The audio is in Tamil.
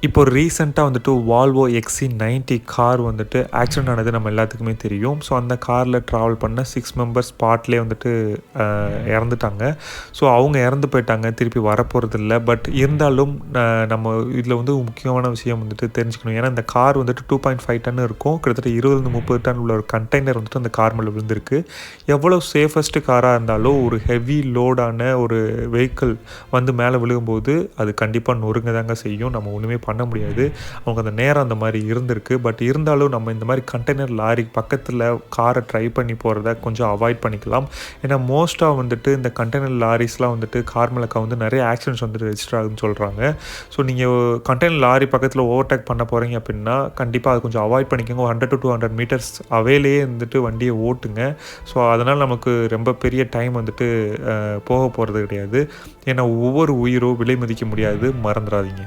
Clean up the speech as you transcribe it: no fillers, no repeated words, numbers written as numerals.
இப்போ ரீசெண்டாக வந்துட்டு வால்வோ XC90 கார் வந்துட்டு ஆக்சிடென்ட் ஆனது நம்ம எல்லாத்துக்குமே தெரியும். ஸோ அந்த காரில் ட்ராவல் பண்ண 6 மெம்பர்ஸ் ஸ்பாட்லேயே வந்துட்டு இறந்துட்டாங்க. ஸோ அவங்க இறந்து போயிட்டாங்க, திருப்பி வரப்போகிறதில்ல. பட் இருந்தாலும் நம்ம இதில் வந்து முக்கியமான விஷயம் வந்துட்டு தெரிஞ்சுக்கணும். ஏன்னா இந்த கார் வந்துட்டு 2.5 டன் இருக்கும். கிட்டத்தட்ட 20-30 டன் உள்ள ஒரு கண்டெய்னர் வந்துட்டு அந்த கார் மேலே விழுந்திருக்கு. எவ்வளோ சேஃபஸ்ட் காராக இருந்தாலும் ஒரு ஹெவி லோடான ஒரு வெஹிக்கிள் வந்து மேலே விழுகும்போது அது கண்டிப்பாக நொறுங்க தாங்க செய்யும். நம்ம ஒன்றுமே பண்ண முடியாது. அவங்க அந்த நேரம் அந்த மாதிரி இருந்திருக்கு. பட் இருந்தாலும் நம்ம இந்த மாதிரி கண்டெய்னர் லாரி பக்கத்தில் காரை ட்ரை பண்ணி போகிறத கொஞ்சம் அவாய்ட் பண்ணிக்கலாம். ஏன்னா மோஸ்ட்டாக வந்துட்டு இந்த கண்டெய்னர் லாரிஸ்லாம் வந்துட்டு கார் மேலே வந்து நிறைய ஆக்சிடென்ட்ஸ் வந்துட்டு ரெஜிஸ்டர் ஆகுதுன்னு சொல்கிறாங்க. ஸோ நீங்கள் கண்டெய்னர் லாரி பக்கத்தில் ஓவர்டேக் பண்ண போகிறீங்க அப்படின்னா கண்டிப்பாக அது கொஞ்சம் அவாய்ட் பண்ணிக்கோங்க. 100 to 200 மீட்டர்ஸ் அவையிலேயே வந்துட்டு வண்டியை ஓட்டுங்க. ஸோ அதனால் நமக்கு ரொம்ப பெரிய டைம் வந்துட்டு போக போகிறது கிடையாது. ஏன்னா ஒவ்வொரு உயிரும் விலை மதிக்க முடியாது, மறந்துடாதீங்க.